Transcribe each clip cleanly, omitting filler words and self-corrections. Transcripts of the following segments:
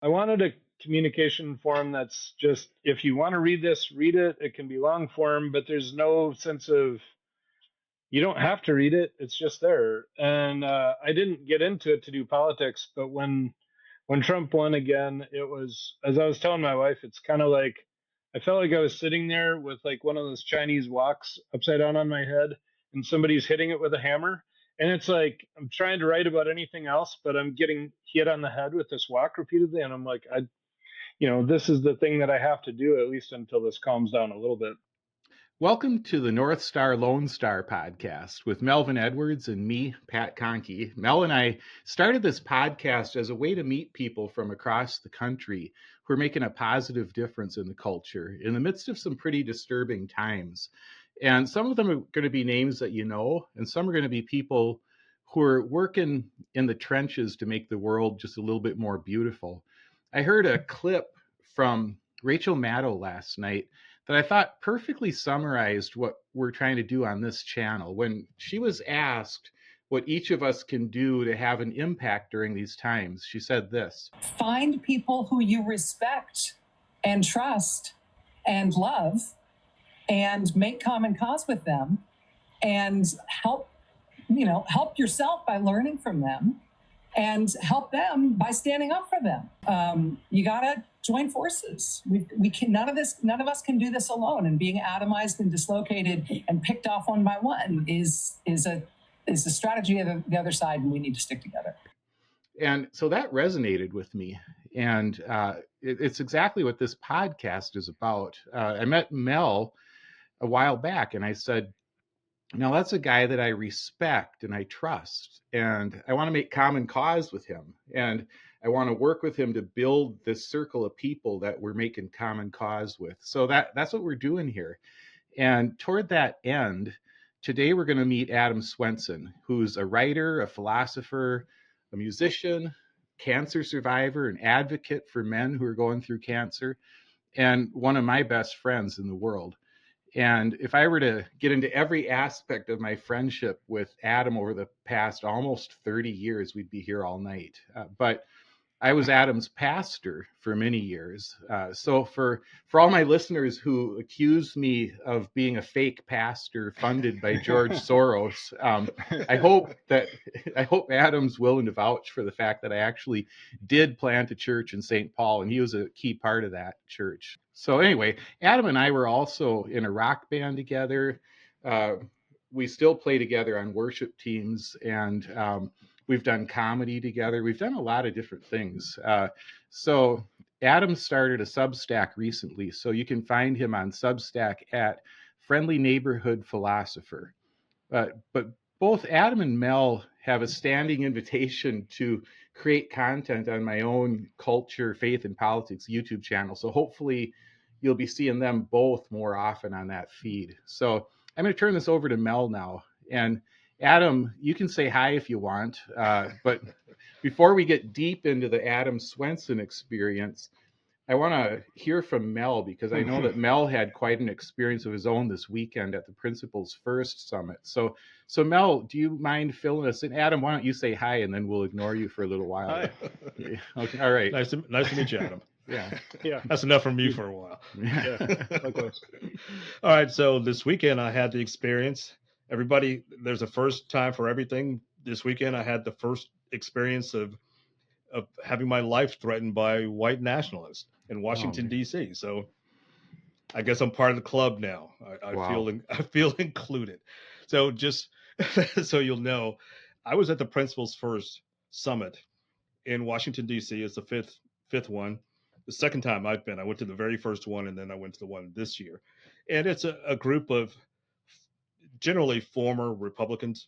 I wanted a communication form that's just, if you want to read this, read it. It can be long form, but there's no sense of, you don't have to read it. It's just there. And I didn't get into it to do politics, but when Trump won again, it was, as I was telling my wife, it's kind of like I felt like I was sitting there with like one of those Chinese woks upside down on my head, and somebody's hitting it with a hammer. And it's like I'm trying to write about anything else, but I'm getting hit on the head with this wok repeatedly, and I'm like, this is the thing that I have to do at least until this calms down a little bit. Welcome to the North Star Lone Star podcast with Melvin Edwards and me, Pat Kahnke. Mel and I started this podcast as a way to meet people from across the country who are making a positive difference in the culture in the midst of some pretty disturbing times. And some of them are going to be names that you know, and some are going to be people who are working in the trenches to make the world just a little bit more beautiful. I heard a clip from Rachel Maddow last night that I thought perfectly summarized what we're trying to do on this channel. When she was asked what each of us can do to have an impact during these times, she said this: find people who you respect and trust and love and make common cause with them and help yourself by learning from them and help them by standing up for them. You gotta join forces. We can, none of us can do this alone. And being atomized and dislocated and picked off one by one is a strategy of the other side, and we need to stick together. And so that resonated with me. And it's exactly what this podcast is about. I met Mel a while back, and I said, now that's a guy that I respect and I trust, and I want to make common cause with him. And I want to work with him to build this circle of people that we're making common cause with. So that's what we're doing here. And toward that end, today we're going to meet Adam Swenson, who's a writer, a philosopher, a musician, cancer survivor, an advocate for men who are going through cancer, and one of my best friends in the world. And if I were to get into every aspect of my friendship with Adam over the past almost 30 years, we'd be here all night. But I was Adam's pastor for many years. So for all my listeners who accuse me of being a fake pastor funded by George Soros, I hope Adam's willing to vouch for the fact that I actually did plant a church in St. Paul, and he was a key part of that church. So anyway, Adam and I were also in a rock band together. We still play together on worship teams, and we've done comedy together. We've done a lot of different things. So Adam started a Substack recently, so you can find him on Substack at Friendly Neighborhood Philosopher. But both Adam and Mel have a standing invitation to create content on my own culture, faith, and politics YouTube channel. So hopefully you'll be seeing them both more often on that feed. So I'm going to turn this over to Mel now. And Adam, you can say hi if you want, but before we get deep into the Adam Swenson experience, I want to hear from Mel, because I know that Mel had quite an experience of his own this weekend at the Principles First Summit. So Mel, do you mind filling us in? Adam, why don't you say hi, and then we'll ignore you for a little while. Hi. Okay, all right. Nice to meet you, Adam. Yeah. That's enough from me for a while. Yeah. All right. So this weekend I had the experience. Everybody, there's a first time for everything. This weekend I had the first experience of having my life threatened by white nationalists in Washington, D.C. So I guess I'm part of the club now. I feel included. So just so you'll know, I was at the Principles First Summit in Washington, D.C. It's the fifth one. The second time I've been, I went to the very first one, and then I went to the one this year. And it's a group of generally former Republicans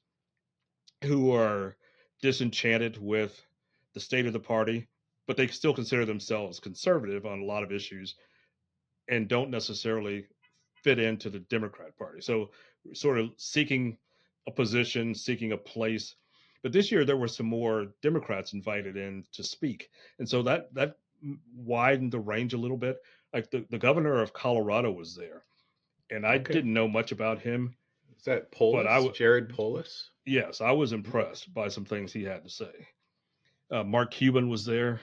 who are disenchanted with the state of the party, but they still consider themselves conservative on a lot of issues and don't necessarily fit into the Democrat Party. So sort of seeking a position, seeking a place. But this year there were some more Democrats invited in to speak. And so that widened the range a little bit. Like the governor of Colorado was there, and I didn't know much about him. Is that Polis? Jared Polis? Yes, I was impressed by some things he had to say. Mark Cuban was there.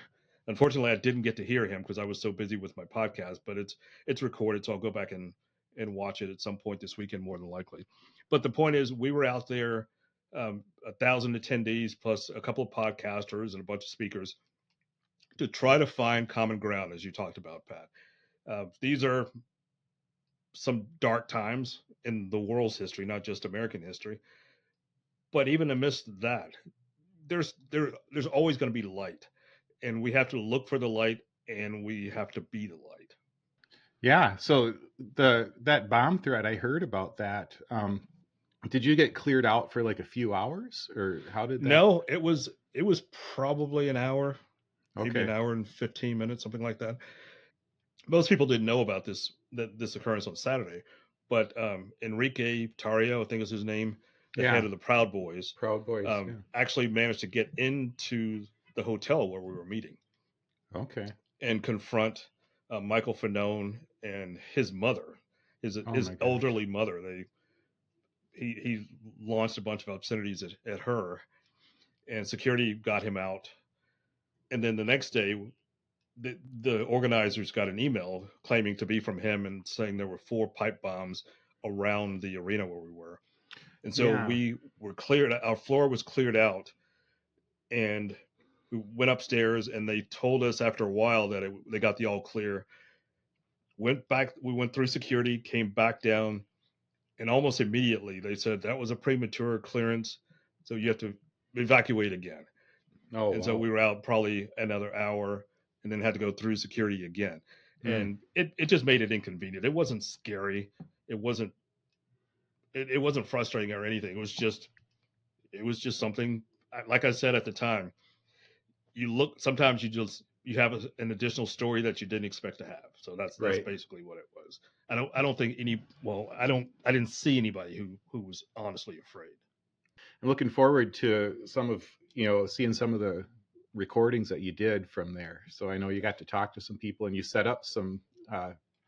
Unfortunately, I didn't get to hear him because I was so busy with my podcast, but it's recorded, so I'll go back and watch it at some point this weekend, more than likely. But the point is, we were out there, 1,000 attendees plus a couple of podcasters and a bunch of speakers to try to find common ground, as you talked about, Pat. These are some dark times in the world's history, not just American history. But even amidst that, there's always going to be light, and we have to look for the light, and we have to be the light. Yeah. So that bomb threat, I heard about that. Did you get cleared out for like a few hours, or how did that? No, it was probably an hour, maybe Okay. an hour and 15 minutes, something like that. Most people didn't know about this occurrence on Saturday, but Enrique Tarrio, I think is his name, the head of the Proud Boys, actually managed to get into the hotel where we were meeting. Okay. And confront Michael Fanone and his mother, his elderly mother. He launched a bunch of obscenities at her, and security got him out. And then the next day, the organizers got an email claiming to be from him and saying there were 4 pipe bombs around the arena where we were. And so we were cleared. Our floor was cleared out, and we went upstairs, and they told us after a while that they got the all clear. Went back. We went through security, came back down, and almost immediately they said that was a premature clearance, so you have to evacuate again. So we were out probably another hour, and then had to go through security again. And it just made it inconvenient. It wasn't scary. It wasn't frustrating or anything. It was just something. Like I said at the time, sometimes you have an additional story that you didn't expect to have. So that's basically what it was. I don't think I didn't see anybody who was honestly afraid. I'm looking forward to seeing some of the recordings that you did from there. So I know you got to talk to some people, and you set up some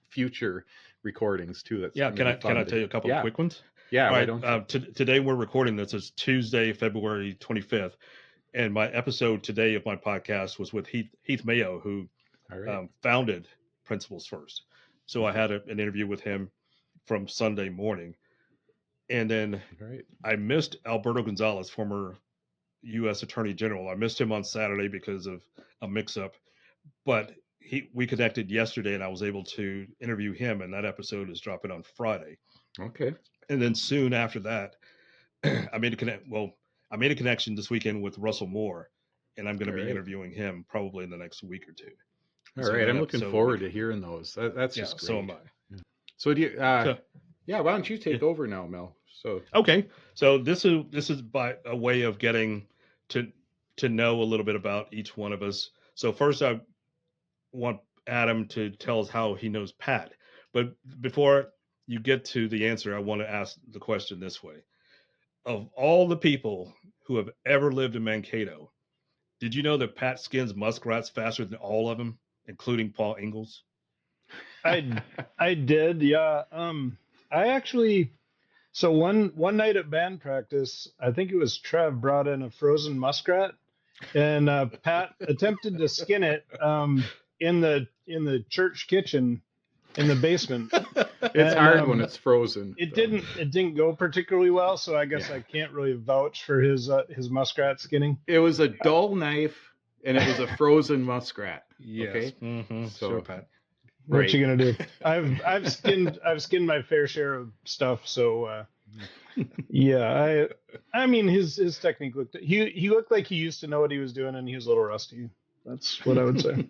future recordings too. Can I tell you a couple of quick ones? Yeah. All right. Today we're recording this. It's Tuesday, February 25th. And my episode today of my podcast was with Heath Mayo, who founded Principles First. So I had an interview with him from Sunday morning. And then I missed Alberto Gonzalez, former U.S. Attorney General. I missed him on Saturday because of a mix-up. But we connected yesterday, and I was able to interview him, and that episode is dropping on Friday. Okay. And then soon after that, I made a connection this weekend with Russell Moore, and I'm going to be interviewing him probably in the next week or two. All right. I'm looking forward to hearing those. That's just great. So am I. So do you, why don't you take over now, Mel? Okay. So this is by a way of getting to know a little bit about each one of us. So first I want Adam to tell us how he knows Pat. But before you get to the answer, I want to ask the question this way. Of all the people who have ever lived in Mankato, did you know that Pat skins muskrats faster than all of them, including Paul Ingalls? I did, yeah. I actually, so one night at band practice, I think it was Trev brought in a frozen muskrat, and Pat attempted to skin it in the church kitchen in the basement. It's hard when it's frozen. It didn't go particularly well, so I guess I can't really vouch for his muskrat skinning. It was a dull knife, and it was a frozen muskrat. Yes. Okay. Mm-hmm. So, sure, Pat. What you gonna do? I've skinned my fair share of stuff. So yeah, I mean his technique he looked like he used to know what he was doing, and he was a little rusty. That's what I would say.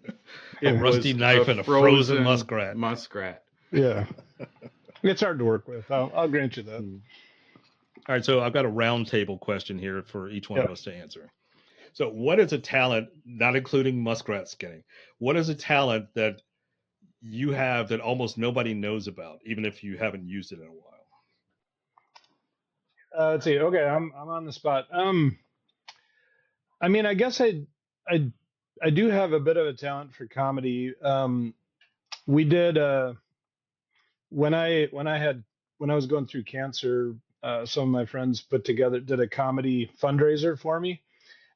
A rusty knife and a frozen muskrat. Yeah, it's hard to work with. I'll grant you that. All right, so I've got a round table question here for each one of us to answer. So, what is a talent, not including muskrat skinning? What is a talent that you have that almost nobody knows about, even if you haven't used it in a while? Let's see. Okay, I'm on the spot. I mean, I guess I do have a bit of a talent for comedy. We did when I was going through cancer, some of my friends did a comedy fundraiser for me,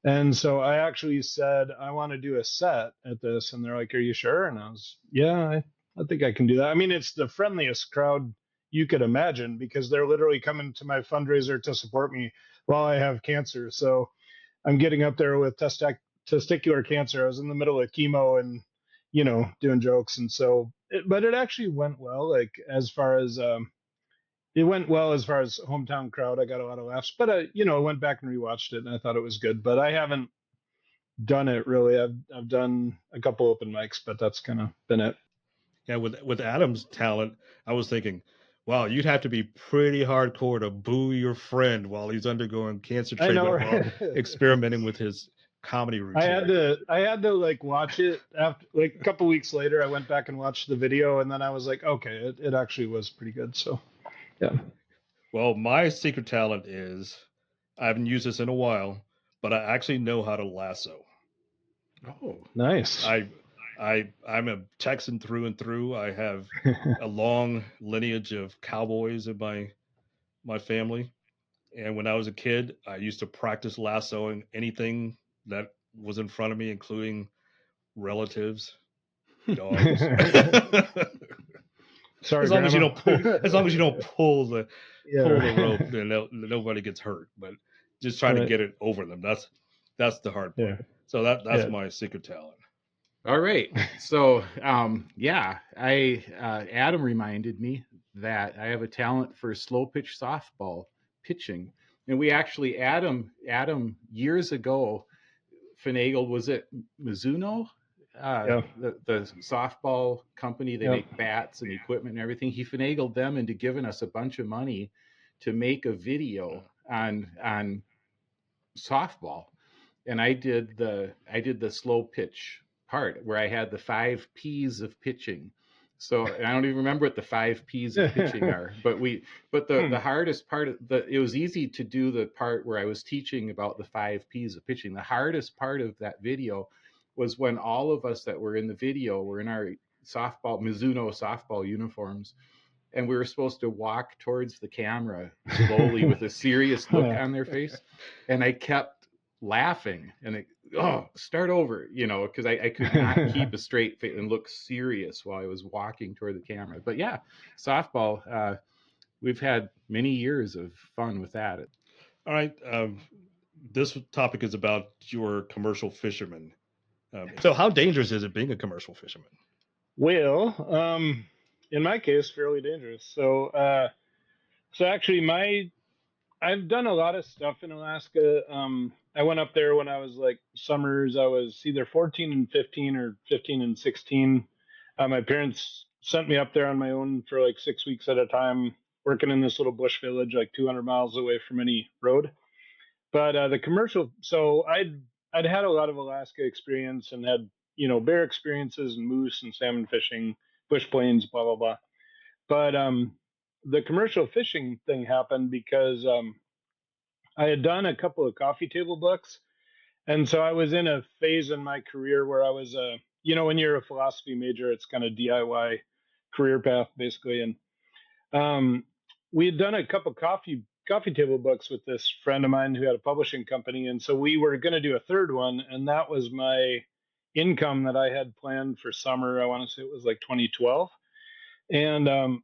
And so I actually said, I want to do a set at this. And they're like, are you sure? And I was, yeah, I think I can do that. I mean, it's the friendliest crowd you could imagine because they're literally coming to my fundraiser to support me while I have cancer. So I'm getting up there with testicular cancer. I was in the middle of chemo and, doing jokes. And so, but it actually went well, like as far as, it went well as far as hometown crowd. I got a lot of laughs, but I went back and rewatched it and I thought it was good, but I haven't done it really. I've done a couple open mics, but that's kind of been it. Yeah, with Adam's talent, I was thinking, wow, you'd have to be pretty hardcore to boo your friend while he's undergoing cancer I know, treatment right? while experimenting with his comedy routine. I had to like watch it after, like a couple weeks later. I went back and watched the video, and then I was like, okay, it actually was pretty good. So, yeah. Well, my secret talent is I haven't used this in a while, but I actually know how to lasso. Oh, Nice. I'm a Texan through and through. I have a long lineage of cowboys in my family. And when I was a kid, I used to practice lassoing anything that was in front of me, including relatives, dogs. Sorry, as long as you Grandma. don't pull the Yeah, pull the rope, then nobody gets hurt. But just trying to right. get it over them. That's the hard part. Yeah. So that's Yeah. my secret talent. all right. So, yeah, Adam reminded me that I have a talent for slow pitch softball pitching. And we actually, Adam years ago finagled, was it Mizuno? Yeah. The softball company, they Yeah. make bats and equipment and everything. He finagled them into giving us a bunch of money to make a video on softball. And I did the slow pitch part where I had the 5 P's of pitching. So I don't even remember what the 5 P's of pitching are, but the hardest part it was easy to do the part where I was teaching about the 5 P's of pitching. The hardest part of that video was when all of us that were in the video were in our Mizuno softball uniforms, and we were supposed to walk towards the camera slowly with a serious look on their face. And I kept laughing and start over, because I could not keep a straight face and look serious while I was walking toward the camera. But yeah, softball, we've had many years of fun with that. All right. This topic is about your commercial fisherman. So how dangerous is it being a commercial fisherman? Well, in my case, fairly dangerous. So actually, I've done a lot of stuff in Alaska. I went up there when I was like summers. I was either 14 and 15 or 15 and 16. My parents sent me up there on my own for like 6 weeks at a time, working in this little bush village, like 200 miles away from any road. But the commercial, so I'd had a lot of Alaska experience and had bear experiences and moose and salmon fishing, bush plains, blah blah blah. But the commercial fishing thing happened because I had done a couple of coffee table books, and so I was in a phase in my career where I was when you're a philosophy major, it's kind of DIY career path basically, and we had done a couple coffee table books with this friend of mine who had a publishing company, and so we were going to do a third one, and that was my income that I had planned for summer. I want to say it was like 2012, and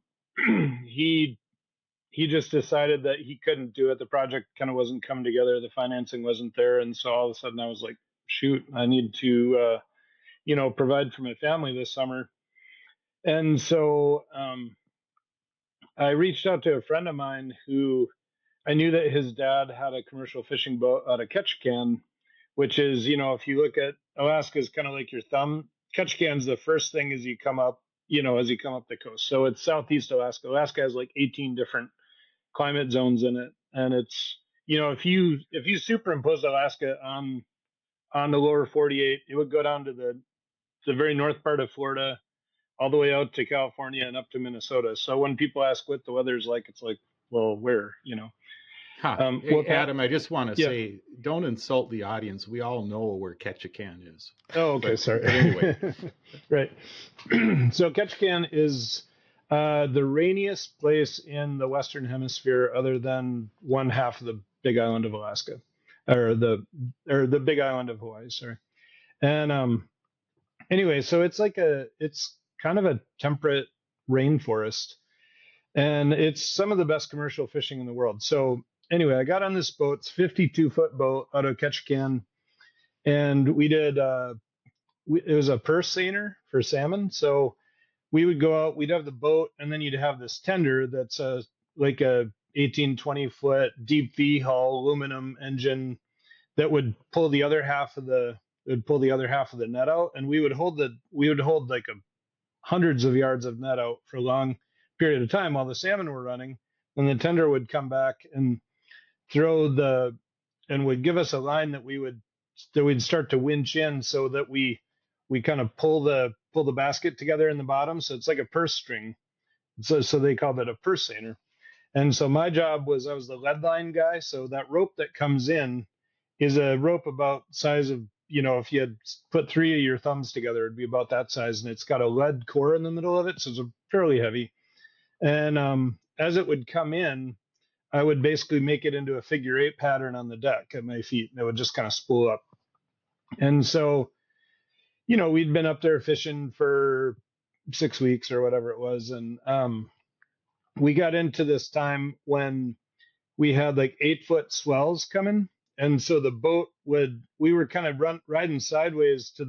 he just decided that he couldn't do it. The project kind of wasn't coming together. The financing wasn't there, and so all of a sudden I was like, shoot, I need to provide for my family this summer. And so I reached out to a friend of mine who I knew that his dad had a commercial fishing boat out of Ketchikan, which is, if you look at Alaska, is kind of like your thumb. Ketchikan's the first thing as you come up the coast. So it's southeast Alaska. Alaska has like 18 different climate zones in it, and it's if you superimpose Alaska on the lower 48, it would go down to the very north part of Florida, all the way out to California and up to Minnesota. So when people ask what the weather's like, it's like, well, where, Hey, Adam, I just want to say, don't insult the audience. We all know where Ketchikan is. Oh, okay, sorry. But anyway. Right. So Ketchikan is the rainiest place in the Western Hemisphere other than one half of the big island of Alaska. or the Big Island of Hawaii. Sorry. And anyway, so it's kind of a temperate rainforest, and it's some of the best commercial fishing in the world. So anyway, I got on this boat. It's 52-foot boat out of Ketchikan, and we did. It was a purse seiner for salmon. So we would go out. We'd have the boat, and then you'd have this tender that's like a 18-20-foot deep V hull aluminum engine that would pull the other half of the net out, and we would hold like hundreds of yards of net out for a long period of time while the salmon were running. And the tender would come back and would give us a line that we'd start to winch in, so that we kind of pull the basket together in the bottom, so it's like a purse string. So they called it a purse seiner. And so my job was, I was the lead line guy. So that rope that comes in is a rope about size of, if you had put 3 of your thumbs together, it'd be about that size, and it's got a lead core in the middle of it, so it's fairly heavy. And as it would come in, I would basically make it into a figure 8 pattern on the deck at my feet, and it would just kind of spool up. And so, we'd been up there fishing for 6 weeks or whatever it was, and we got into this time when we had like 8-foot swells coming. And so the boat we were kind of riding sideways to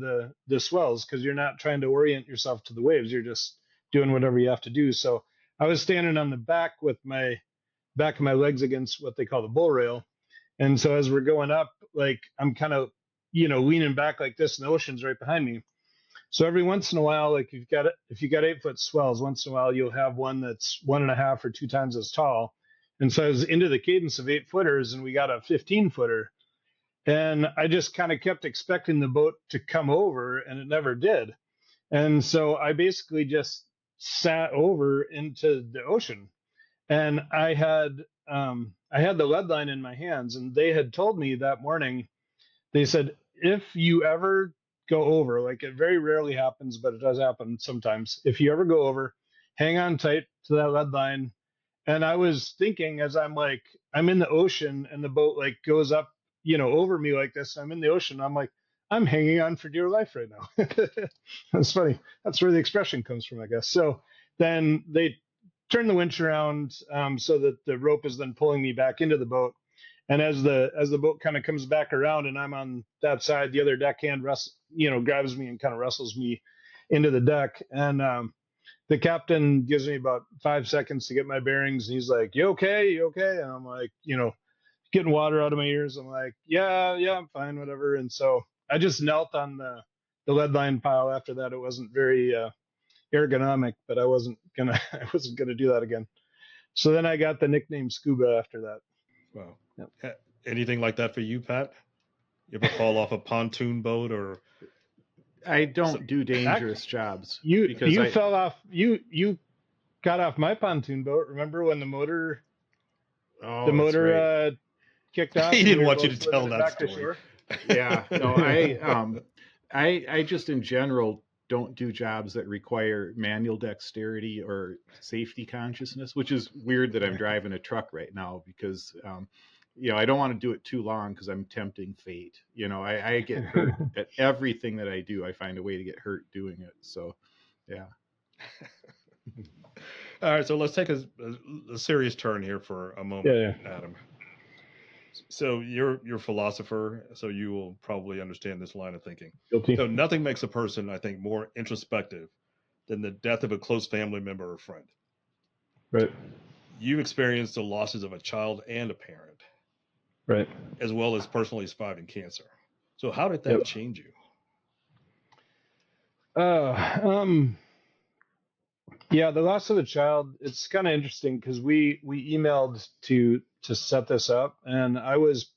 the swells, because you're not trying to orient yourself to the waves. You're just doing whatever you have to do. So I was standing on the back with my back of my legs against what they call the bull rail. And so as we're going up, like I'm kind of, leaning back like this, and the ocean's right behind me. So every once in a while, like if you got 8-foot swells, once in a while you'll have one that's 1.5 or 2 times as tall. And so I was into the cadence of 8-footers, and we got a 15-footer. And I just kind of kept expecting the boat to come over, and it never did. And so I basically just sat over into the ocean. And I had the lead line in my hands, and they had told me that morning, they said, if you ever go over, like it very rarely happens, but it does happen sometimes. If you ever go over, hang on tight to that lead line. And I was thinking, as I'm in the ocean, and the boat like goes up, over me like this. I'm in the ocean. I'm like, I'm hanging on for dear life right now. That's funny. That's where the expression comes from, I guess. So then they turn the winch around, so that the rope is then pulling me back into the boat. And as the boat kind of comes back around, and I'm on that side, the other deckhand grabs me and kind of wrestles me into the deck. And the captain gives me about 5 seconds to get my bearings, and he's like, "You okay? You okay?" And I'm like, getting water out of my ears. I'm like, yeah, I'm fine, whatever. And so I just knelt on the lead line pile after that. It wasn't very ergonomic, but I wasn't gonna do that again. So then I got the nickname Scuba after that. Wow. Yep. Anything like that for you, Pat? You ever fall off a pontoon boat or? I don't do dangerous jobs. You fell off. You got off my pontoon boat. Remember when the motor right. kicked off? He didn't want you to tell that story. Yeah. No, I just in general don't do jobs that require manual dexterity or safety consciousness, which is weird that I'm driving a truck right now, because I don't want to do it too long, because I'm tempting fate. I get hurt at everything that I do. I find a way to get hurt doing it. So, yeah. All right, so let's take a serious turn here for a moment, Adam. So you're a philosopher, so you will probably understand this line of thinking. Guilty. So nothing makes a person, I think, more introspective than the death of a close family member or friend. Right. You experienced the losses of a child and a parent. Right. As well as personally surviving cancer. So how did that change you? Yeah, the loss of a child, it's kind of interesting, because we emailed to set this up, and I was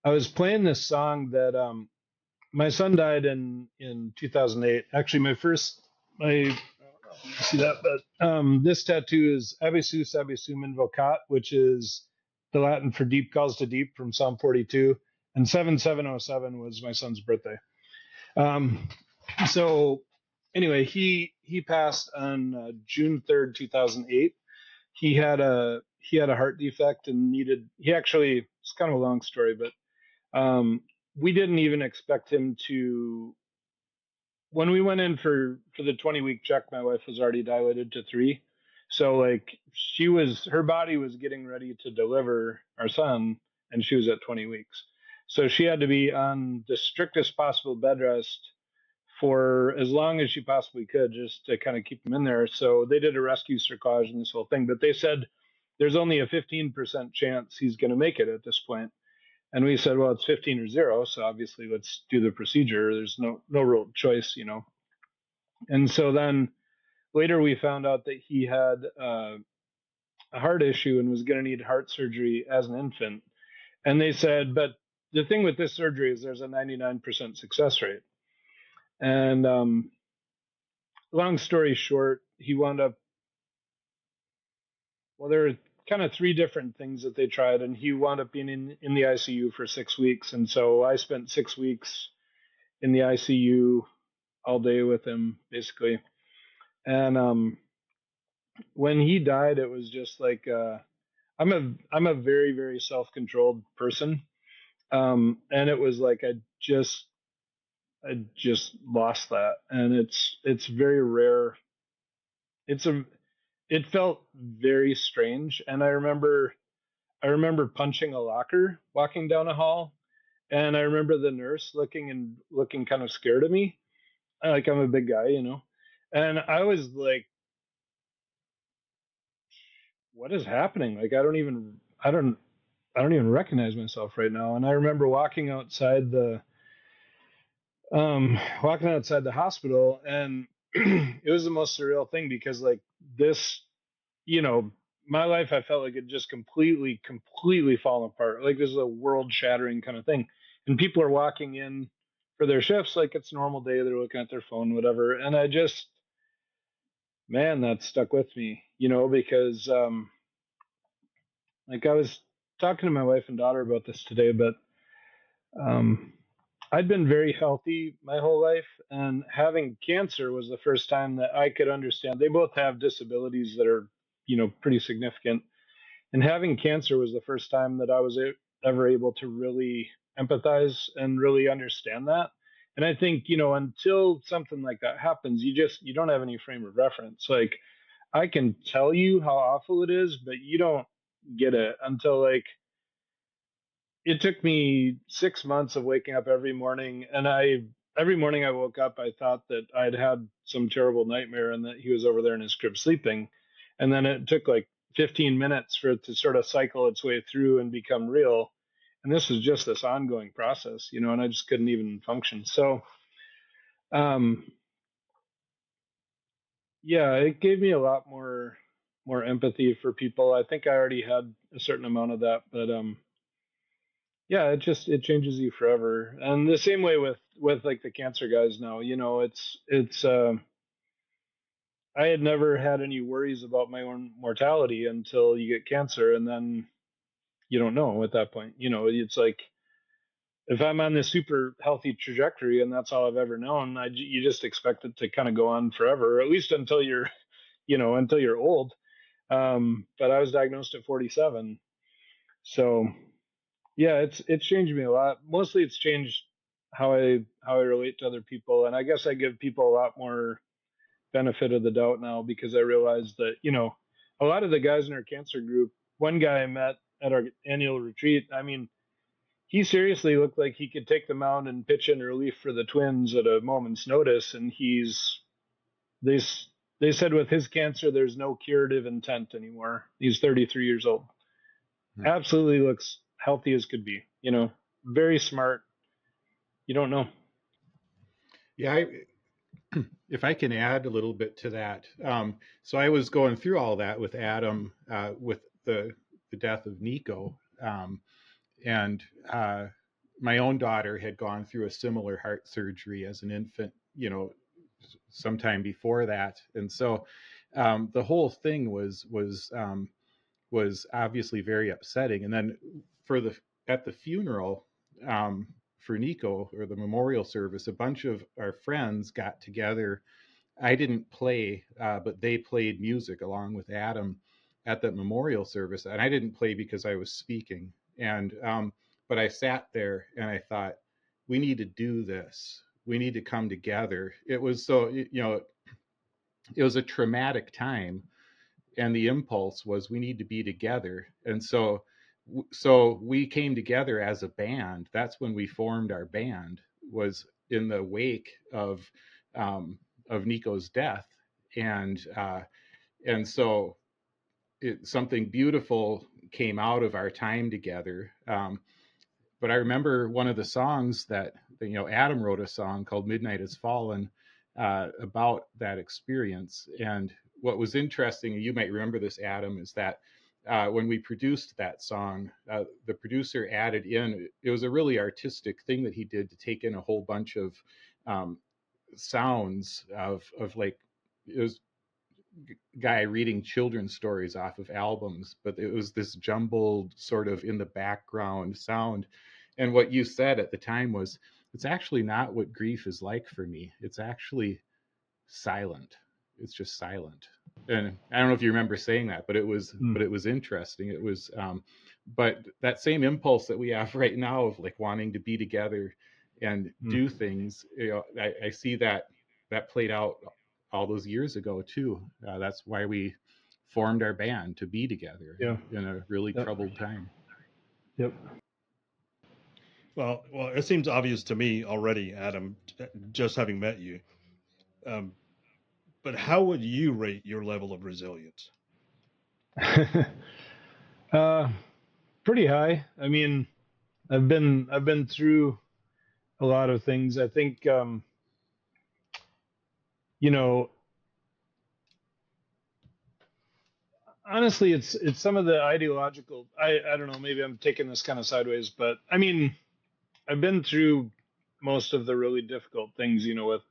playing this song that my son died in 2008. Actually, see that, but this tattoo is Abisus Abisum Invocat, which is the Latin for deep calls to deep from Psalm 42, and 7707 was my son's birthday. So anyway, he passed on June 3rd, 2008. He had a heart defect and it's kind of a long story, but We didn't even expect him to. When we went in for the 20-week check, my wife was already dilated to 3. So like her body was getting ready to deliver our son, and she was at 20 weeks. So she had to be on the strictest possible bed rest for as long as she possibly could, just to kind of keep him in there. So they did a rescue cerclage and this whole thing, but they said there's only a 15% chance he's going to make it at this point. And we said, well, it's 15 or 0, so obviously let's do the procedure. There's no real choice, And so then later we found out that he had a heart issue and was going to need heart surgery as an infant. And they said, but the thing with this surgery is there's a 99% success rate. And long story short, he wound up, well, there were kind of 3 different things that they tried, and he wound up being in the ICU for 6 weeks. And so I spent 6 weeks in the ICU all day with him, basically. And when he died, it was just like I'm a very, very self-controlled person, and it was like I just lost that, and it's very rare. It felt very strange, and I remember punching a locker walking down a hall, and I remember the nurse looking kind of scared of me. Like, I'm a big guy, and I was like, what is happening? Like, I don't even recognize myself right now. And I remember walking outside the hospital, and it was the most surreal thing, because like this, my life, I felt like it just completely fallen apart. Like, this is a world shattering kind of thing. And people are walking in for their shifts like it's a normal day. They're looking at their phone, whatever. And I just, man, that stuck with me, because like, I was talking to my wife and daughter about this today, but um, I'd been very healthy my whole life, and having cancer was the first time that I could understand. They both have disabilities that are, pretty significant. And having cancer was the first time that I was ever able to really empathize and really understand that. And I think, until something like that happens, you don't have any frame of reference. Like, I can tell you how awful it is, but you don't get it until, like, it took me 6 months of waking up every morning, and every morning I woke up, I thought that I'd had some terrible nightmare and that he was over there in his crib sleeping. And then it took like 15 minutes for it to sort of cycle its way through and become real. And this was just this ongoing process, and I just couldn't even function. So, um, yeah, it gave me a lot more empathy for people. I think I already had a certain amount of that, but yeah, it changes you forever. And the same way with like the cancer guys now, it's I had never had any worries about my own mortality until you get cancer, and then you don't know at that point. It's like, if I'm on this super healthy trajectory and that's all I've ever known, you just expect it to kind of go on forever, or at least until you're, until you're old. But I was diagnosed at 47, so yeah, it's changed me a lot. Mostly, it's changed how I relate to other people, and I guess I give people a lot more benefit of the doubt now, because I realize that, a lot of the guys in our cancer group. One guy I met at our annual retreat, I mean, he seriously looked like he could take the mound and pitch in relief for the Twins at a moment's notice, and they they said with his cancer, there's no curative intent anymore. He's 33 years old. Absolutely looks healthy as could be. Very smart. You don't know. Yeah, if I can add a little bit to that. So I was going through all that with Adam, with the death of Nico, and my own daughter had gone through a similar heart surgery as an infant, sometime before that, and so the whole thing was obviously very upsetting. And then at the funeral, for Nico, or the memorial service, a bunch of our friends got together. I didn't play, but they played music along with Adam at that memorial service, and I didn't play because I was speaking. And but I sat there and I thought, we need to do this. We need to come together. It was so, it was a traumatic time, and the impulse was we need to be together. And so we came together as a band. That's when we formed our band, was in the wake of Nico's death. And so something beautiful came out of our time together. But I remember one of the songs that, Adam wrote a song called Midnight Has Fallen, about that experience. And what was interesting, and you might remember this, Adam, is that when we produced that song, the producer added in, it was a really artistic thing that he did, to take in a whole bunch of sounds of like, it was guy reading children's stories off of albums, but it was this jumbled sort of in the background sound. And what you said at the time was, it's actually not what grief is like for me. It's actually silent. It's just silent. And I don't know if you remember saying that, but it was interesting. It was, but that same impulse that we have right now of like wanting to be together and do things, I see that played out all those years ago too. That's why we formed our band, to be together in a really troubled time. Yep. Well, it seems obvious to me already, Adam, just having met you. But how would you rate your level of resilience? Pretty high. I mean, I've been through a lot of things. I think, honestly, it's some of the ideological. I don't know. Maybe I'm taking this kind of sideways, but I mean, I've been through most of the really difficult things. With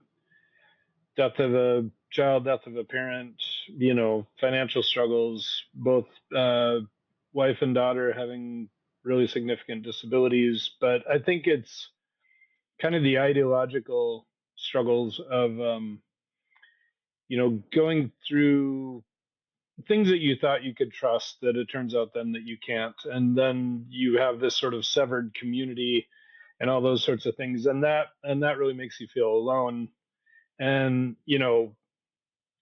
death of a child, death of a parent, financial struggles, both wife and daughter having really significant disabilities. But I think it's kind of the ideological struggles of, going through things that you thought you could trust, that it turns out then that you can't. And then you have this sort of severed community and all those sorts of things. And that really makes you feel alone. And,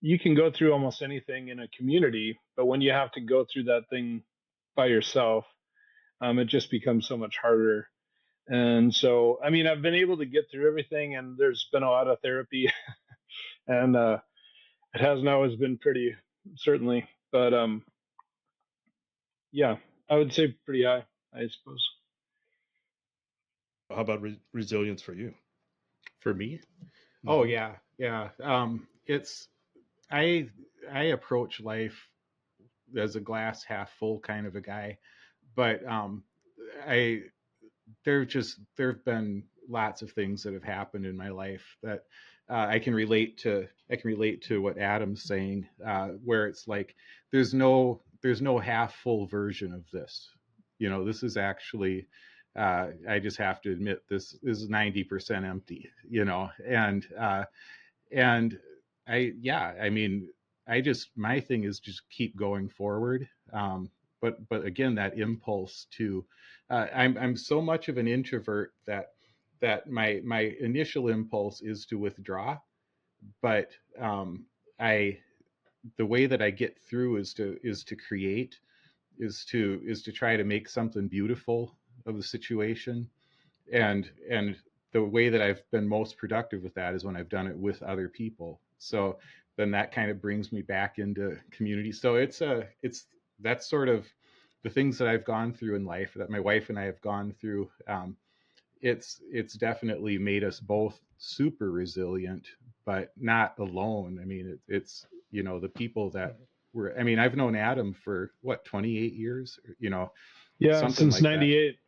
you can go through almost anything in a community, but when you have to go through that thing by yourself, it just becomes so much harder. And so, I mean, I've been able to get through everything, and there's been a lot of therapy, and it hasn't always been pretty, certainly. But yeah, I would say pretty high, I suppose. How about resilience for you? For me? Oh yeah. It's I approach life as a glass half full kind of a guy, but there've been lots of things that have happened in my life that I can relate to. I can relate to what Adam's saying, where it's like there's no half full version of this. This is actually, I just have to admit, this is 90% empty. And I mean, my thing is just keep going forward. But again, that impulse to, I'm so much of an introvert that my initial impulse is to withdraw, but the way that I get through is to create, is to try to make something beautiful of the situation, and the way that I've been most productive with that is when I've done it with other people. So then that kind of brings me back into community. So that's sort of the things that I've gone through in life, that my wife and I have gone through. It's definitely made us both super resilient, but not alone. I mean, it's the people that I mean, I've known Adam for 28 years, Yeah, since like 98.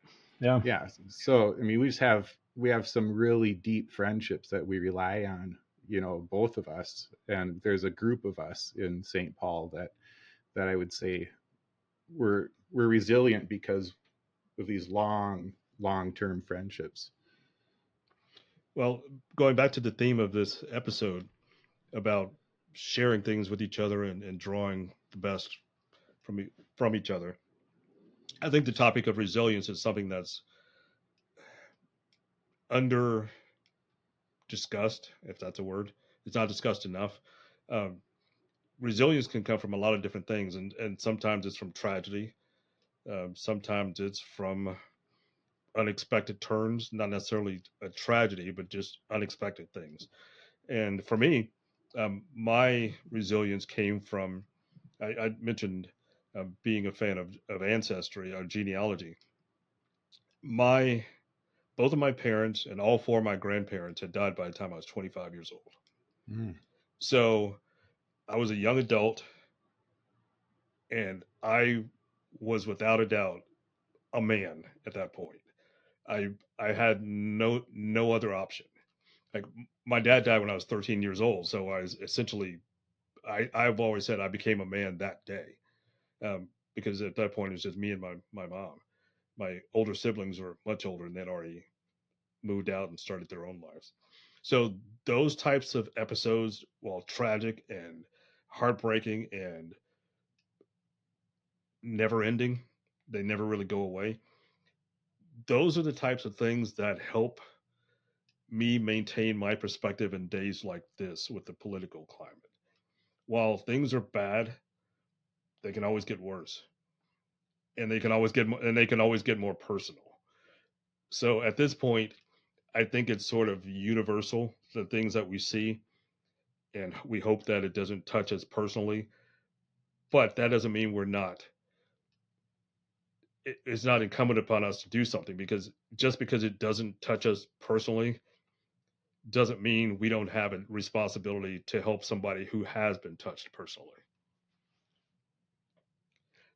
That. Yeah. So, I mean, we have some really deep friendships that we rely on, both of us. And there's a group of us in St. Paul that I would say we're resilient because of these long-term friendships. Well, going back to the theme of this episode about sharing things with each other and drawing the best from each other, I think the topic of resilience is something that's under discussed, if that's a word. It's not discussed enough. Um, Resilience can come from a lot of different things, and sometimes it's from tragedy. Sometimes it's from unexpected turns, not necessarily a tragedy, but just unexpected things. And for me, my resilience came from, I mentioned being a fan of ancestry or genealogy. My Both of my parents and all four of my grandparents had died by the time I was 25 years old. Mm. So I was a young adult, and I was without a doubt a man at that point. I had no other option. Like, my dad died when I was 13 years old, so I was essentially, I've always said I became a man that day, because at that point it was just me and my mom. My older siblings were much older and they'd already moved out and started their own lives. So those types of episodes, while tragic and heartbreaking and never ending, they never really go away. Those are the types of things that help me maintain my perspective in days like this with the political climate. While things are bad, they can always get worse, and they can always get more personal. So at this point, I think it's sort of universal, the things that we see, and we hope that it doesn't touch us personally. But that doesn't mean it's not incumbent upon us to do something, because just because it doesn't touch us personally doesn't mean we don't have a responsibility to help somebody who has been touched personally.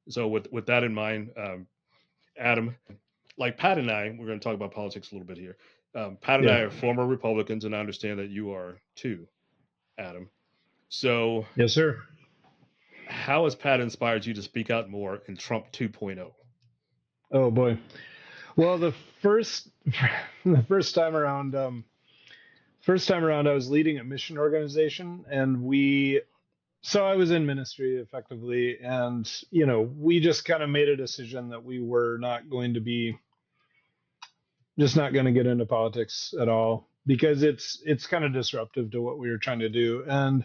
So with that in mind, Adam, like Pat and I, we're going to talk about politics a little bit here. Pat and I Yeah. are former Republicans, and I understand that you are too, Adam. So Yes, sir. how has Pat inspired you to speak out more in Trump 2.0? Oh boy. Well, first the first time around, I was leading a mission organization, and so I was in ministry effectively, and we just kind of made a decision that we were not going to be just not going to get into politics at all, because it's kind of disruptive to what we were trying to do. And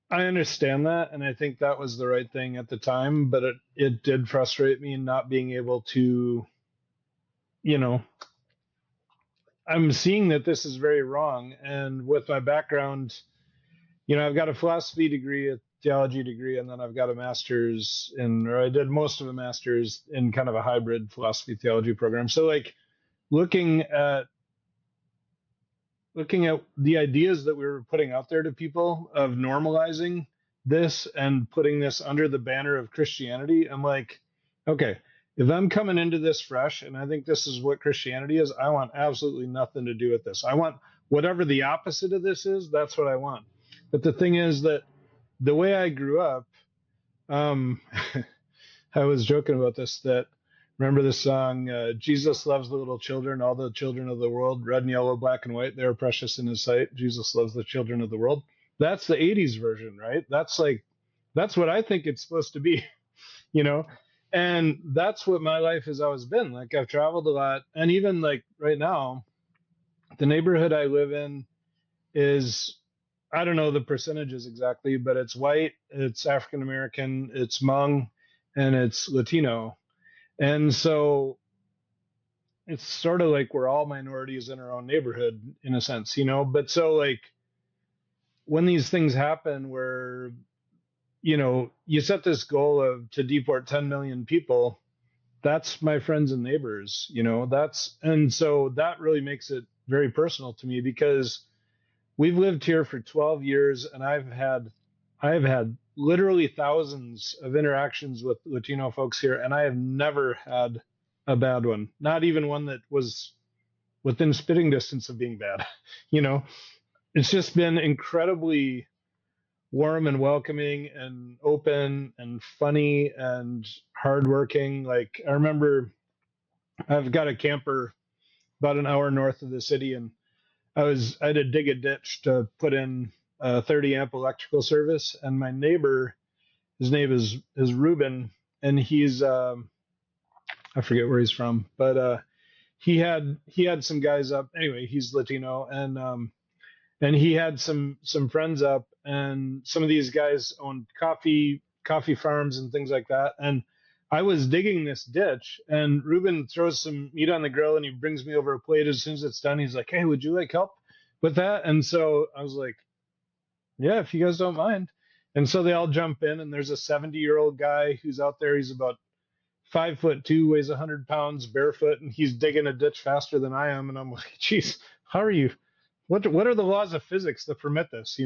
I understand that, and I think that was the right thing at the time, but it did frustrate me not being able to, you know, I'm seeing that this is very wrong. And with my background, I've got a philosophy degree, a theology degree, and then I've got a master's or I did most of a master's in kind of a hybrid philosophy theology program. So like looking at the ideas that we were putting out there to people of normalizing this and putting this under the banner of Christianity, I'm like, okay, if I'm coming into this fresh and I think this is what Christianity is, I want absolutely nothing to do with this. I want whatever the opposite of this is, that's what I want. But the thing is that the way I grew up, um, I was joking about this, that remember the song, Jesus loves the little children, all the children of the world, red and yellow, black and white, they're precious in his sight. Jesus loves the children of the world. That's the 80s version, right? That's what I think it's supposed to be, you know? And that's what my life has always been. Like, I've traveled a lot. And even like right now, the neighborhood I live in is, I don't know the percentages exactly, but it's white, it's African American, it's Hmong, and it's Latino. And so it's sort of like we're all minorities in our own neighborhood in a sense, But so like when these things happen where, you set this goal to deport 10 million people, that's my friends and neighbors, and so that really makes it very personal to me, because we've lived here for 12 years and I've had literally thousands of interactions with Latino folks here, and I have never had a bad one, not even one that was within spitting distance of being bad. you know, it's just been incredibly warm and welcoming and open and funny and hardworking. Like, I remember I've got a camper about an hour north of the city, and I had to dig a ditch to put in a 30 amp electrical service. And my neighbor, his name is Ruben, and he's I forget where he's from, but he had some guys up. Anyway, he's Latino, and he had some friends up, and some of these guys owned coffee farms and things like that. And I was digging this ditch, and Ruben throws some meat on the grill, and he brings me over a plate. As soon as it's done, he's like, "Hey, would you like help with that?" And so I was like, "Yeah, if you guys don't mind." And so they all jump in, and there's a 70-year-old guy who's out there. He's about 5'2", weighs 100 pounds, barefoot, and he's digging a ditch faster than I am. And I'm like, "Geez, how are you? What are the laws of physics that permit this?"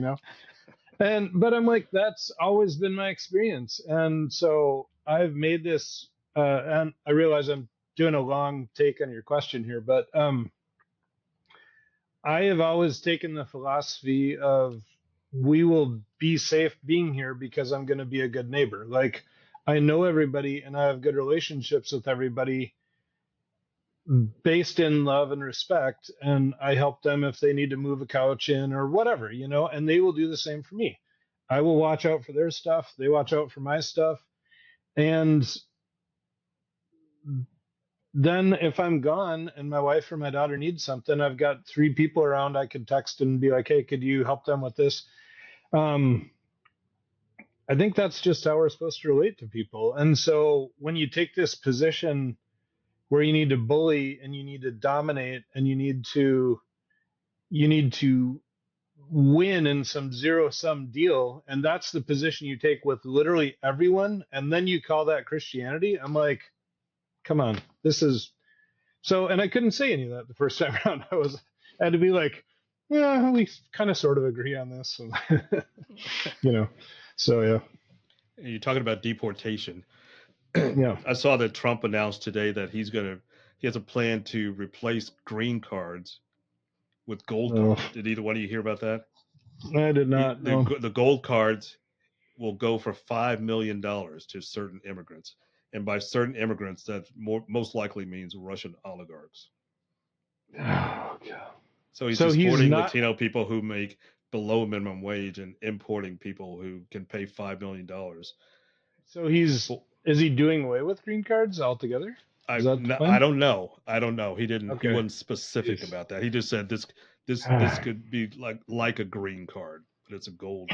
But I'm like, that's always been my experience. And so I've made this, and I realize I'm doing a long take on your question here, but I have always taken the philosophy of, we will be safe being here because I'm going to be a good neighbor. Like, I know everybody and I have good relationships with everybody based in love and respect, and I help them if they need to move a couch in or whatever, and they will do the same for me. I will watch out for their stuff, they watch out for my stuff. And then if I'm gone and my wife or my daughter needs something, I've got 3 people around I could text and be like, "Hey, could you help them with this?" I think that's just how we're supposed to relate to people. And so when you take this position where you need to bully and you need to dominate and you need to win in some zero-sum deal, and that's the position you take with literally everyone, and then you call that Christianity, I'm like, come on, this is so. And I couldn't say any of that the first time around. I had to be like, yeah, we kind of sort of agree on this. So yeah. You're talking about deportation. Yeah. I saw that Trump announced today that he has a plan to replace green cards with gold cards. Did either one of you hear about that? I did not. The gold cards will go for $5 million to certain immigrants. And by certain immigrants, that most likely means Russian oligarchs. Oh, God. So he's exporting Latino people who make below minimum wage and importing people who can pay $5 million. So is he doing away with green cards altogether? I don't know. He didn't. Okay. He wasn't specific about that. He just said this could be like a green card, but it's a gold.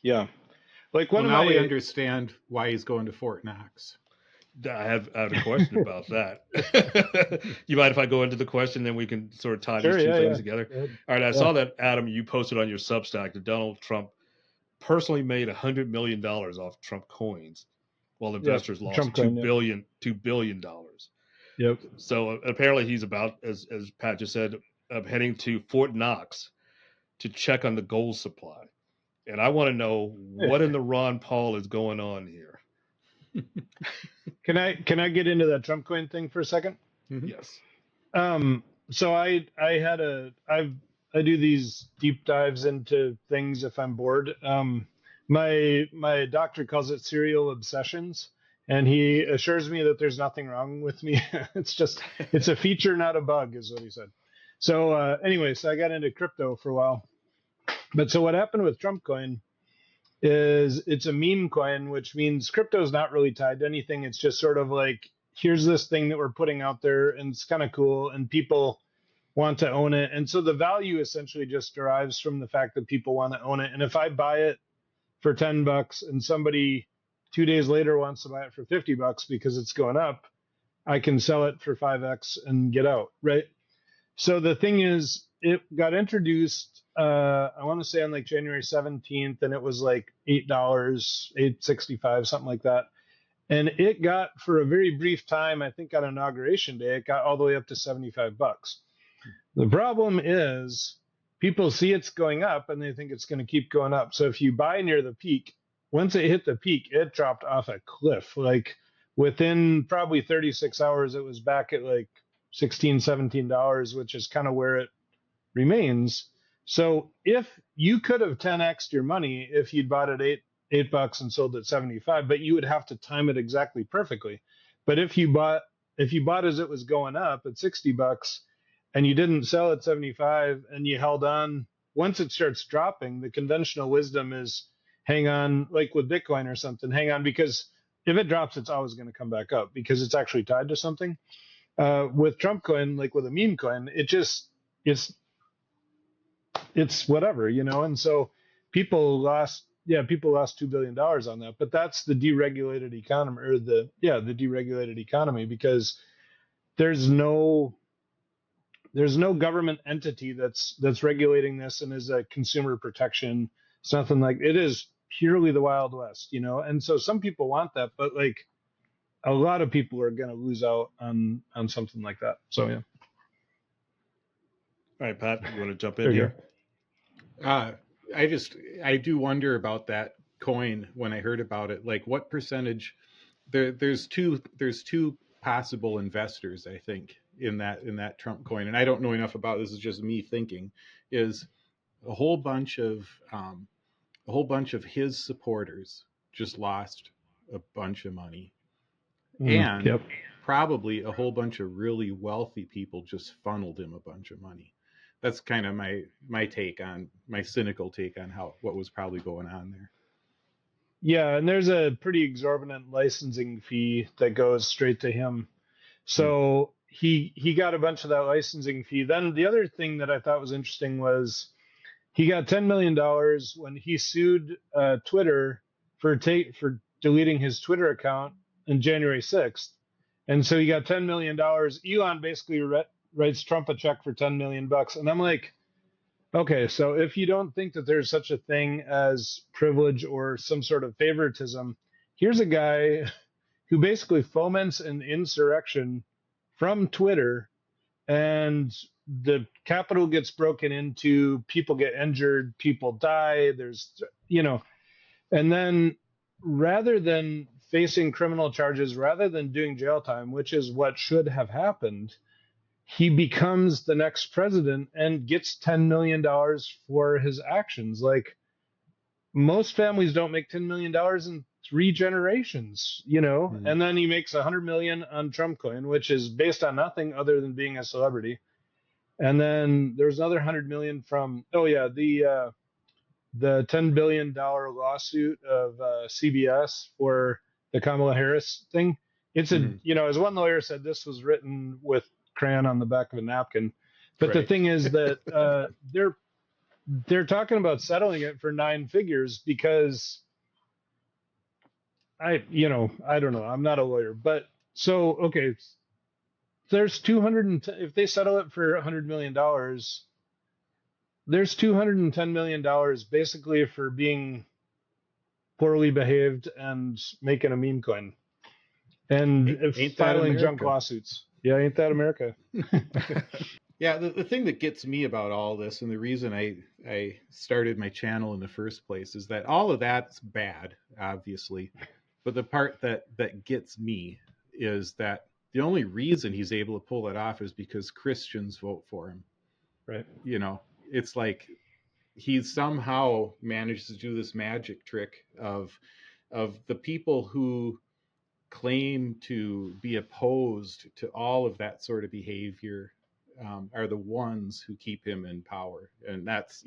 Yeah. Like now we understand why he's going to Fort Knox. I have a question about that. You mind if I go into the question, then we can sort of tie these two things together? Yeah. All right. I saw that, Adam, you posted on your Substack that Donald Trump personally made $100 million off Trump coins, while investors lost $2 billion. Yep. So apparently he's about, as Pat just said, heading to Fort Knox to check on the gold supply. And I want to know what in the Ron Paul is going on here. Can I get into that Trump coin thing for a second? Mm-hmm. Yes. So I do these deep dives into things if I'm bored. My doctor calls it serial obsessions, and he assures me that there's nothing wrong with me. It's a feature, not a bug, is what he said. So anyway, so I got into crypto for a while. But so what happened with Trump coin is it's a meme coin, which means crypto is not really tied to anything. It's just sort of like, here's this thing that we're putting out there, and it's kind of cool, and people want to own it. And so the value essentially just derives from the fact that people want to own it. And if I buy it for $10 and somebody 2 days later wants to buy it for $50 because it's going up, I can sell it for 5x and get out, right? So the thing is, it got introduced, I want to say on like January 17th, and it was like $8, $8.65, something like that. And it got, for a very brief time, I think on Inauguration Day, it got all the way up to $75. The problem is people see it's going up and they think it's going to keep going up. So if you buy near the peak, once it hit the peak, it dropped off a cliff. Like within probably 36 hours, it was back at like $16, $17, which is kind of where it remains. So if you could have 10x'd your money if you'd bought it $8 and sold it 75, but you would have to time it exactly perfectly. But if you bought as it was going up at $60 and you didn't sell at 75 and you held on, once it starts dropping, the conventional wisdom is hang on, like with Bitcoin or something, hang on, because if it drops, it's always going to come back up because it's actually tied to something. With Trump coin, like with a meme coin, it's it's whatever, and so people lost $2 billion on that, but that's the deregulated economy, or the deregulated economy, because there's no government entity that's regulating this and is a consumer protection. Something like it is purely the Wild West, and so some people want that, but like a lot of people are going to lose out on something like that. So yeah. All right, Pat, you want to jump in There you here? I do wonder about that coin when I heard about it. Like, what percentage? There's two possible investors, I think, in that Trump coin, and I don't know enough about this. Is just me thinking. Is a whole bunch of his supporters just lost a bunch of money, and Yep. probably a whole bunch of really wealthy people just funneled him a bunch of money. That's kind of my take on my cynical take on what was probably going on there. Yeah, and there's a pretty exorbitant licensing fee that goes straight to him. So he got a bunch of that licensing fee. Then the other thing that I thought was interesting was he got $10 million when he sued Twitter for deleting his Twitter account on January 6th. And so he got $10 million. Elon basically writes Trump a check for $10 million. And I'm like, okay, so if you don't think that there's such a thing as privilege or some sort of favoritism, here's a guy who basically foments an insurrection from Twitter, and the Capitol gets broken into, people get injured, people die, and then rather than facing criminal charges, rather than doing jail time, which is what should have happened, he becomes the next president and gets $10 million for his actions. Like, most families don't make $10 million in 3 generations, and then he makes $100 million on Trump coin, which is based on nothing other than being a celebrity. And then there's another $100 million from, the $10 billion lawsuit of CBS for the Kamala Harris thing. It's as one lawyer said, this was written with crayon on the back of a napkin. But Right. the thing is that they're talking about settling it for 9 figures because I don't know. I'm not a lawyer, but so, okay, there's 210, if they settle it for $100 million, there's $210 million basically for being poorly behaved and making a meme coin and filing junk lawsuits. Yeah, ain't that America? Yeah, the thing that gets me about all this, and the reason I started my channel in the first place, is that all of that's bad, obviously. But the part that gets me is that the only reason he's able to pull that off is because Christians vote for him. Right. It's like he somehow managed to do this magic trick of the people who claim to be opposed to all of that sort of behavior are the ones who keep him in power. And that's,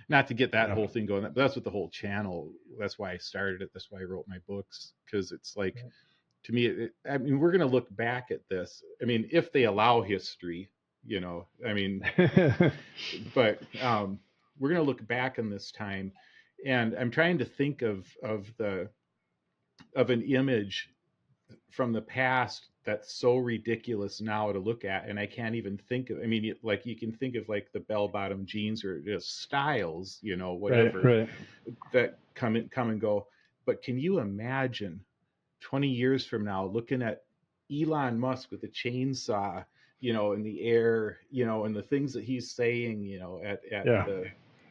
not to get that whole thing going, but that's what the whole channel, that's why I started it. That's why I wrote my books. Because it's like, to me, we're going to look back at this. If they allow history, but we're going to look back on this time. And I'm trying to think of an image from the past that's so ridiculous now to look at, and I can't even think of. Like, you can think of like the bell-bottom jeans or just styles, whatever, right. that come and go. But can you imagine 20 years from now looking at Elon Musk with a chainsaw, in the air, and the things that he's saying, at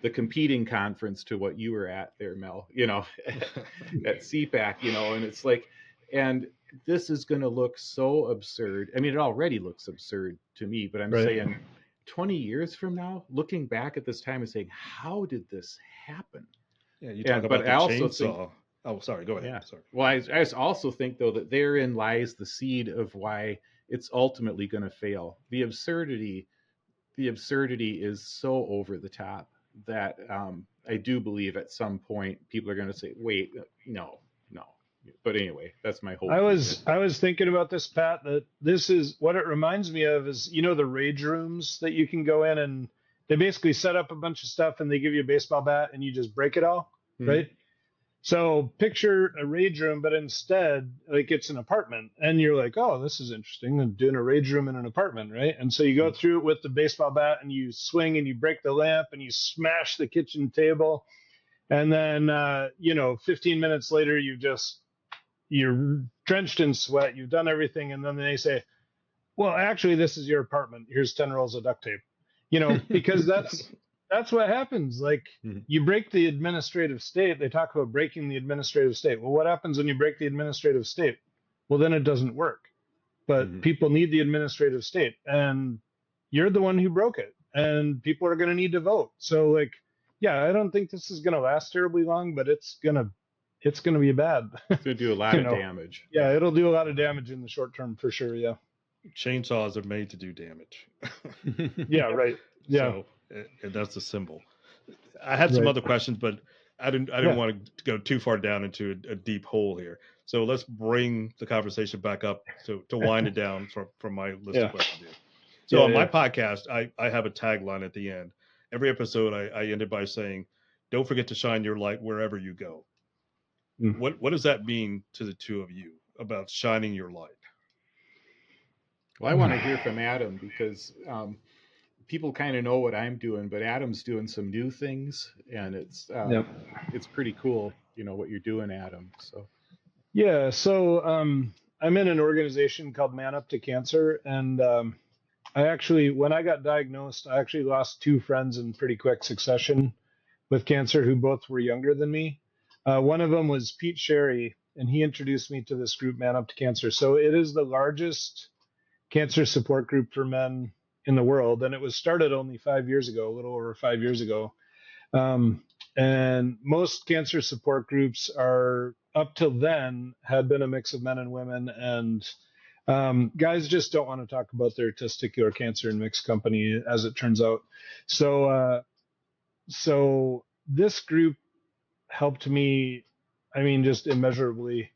the competing conference to what you were at there, Mel, at CPAC, and it's like, and this is going to look so absurd. It already looks absurd to me, but I'm saying 20 years from now, looking back at this time and saying, how did this happen? Yeah, you talk about the chainsaw. Oh, sorry, go ahead. Yeah. Sorry. Well, I also think, though, that therein lies the seed of why it's ultimately going to fail. The absurdity is so over the top that I do believe at some point people are going to say, wait, no, But anyway, that's my whole. I was thinking about this, Pat, that this is what it reminds me of is, the rage rooms that you can go in and they basically set up a bunch of stuff and they give you a baseball bat and you just break it all, right? So picture a rage room, but instead, like, it's an apartment, and you're like, oh, this is interesting. I'm doing a rage room in an apartment, right? And so you go through it with the baseball bat, and you swing, and you break the lamp, and you smash the kitchen table, and then 15 minutes later, you're drenched in sweat. You've done everything, and then they say, well, actually, this is your apartment. Here's 10 rolls of duct tape, because that's what happens. Like, you break the administrative state. They talk about breaking the administrative state. Well, what happens when you break the administrative state? Well, then it doesn't work. But people need the administrative state, and you're the one who broke it, and people are going to need to vote. So, like, yeah, I don't think this is going to last terribly long, but it's going to be bad. It's going to do a lot of damage. Yeah, it'll do a lot of damage in the short term for sure. Yeah. Chainsaws are made to do damage. Yeah, right. Yeah. So, and that's the symbol. I had some other questions, but I didn't want to go too far down into a deep hole here. So let's bring the conversation back up to wind it down from my list of questions here. So on my podcast, I have a tagline at the end. Every episode, I ended by saying, "Don't forget to shine your light wherever you go." What does that mean to the two of you about shining your light? Well, I want to hear from Adam because people kind of know what I'm doing, but Adam's doing some new things, and it's pretty cool, what you're doing, Adam. So yeah, so I'm in an organization called Man Up to Cancer, and when I got diagnosed, I actually lost two friends in pretty quick succession with cancer who both were younger than me. One of them was Pete Sherry, and he introduced me to this group, Man Up to Cancer. So it is the largest cancer support group for men in the world, and it was started only 5 years ago, a little over 5 years ago. And most cancer support groups are, up till then, had been a mix of men and women, and guys just don't want to talk about their testicular cancer in mixed company, as it turns out. So this group helped me, just immeasurably,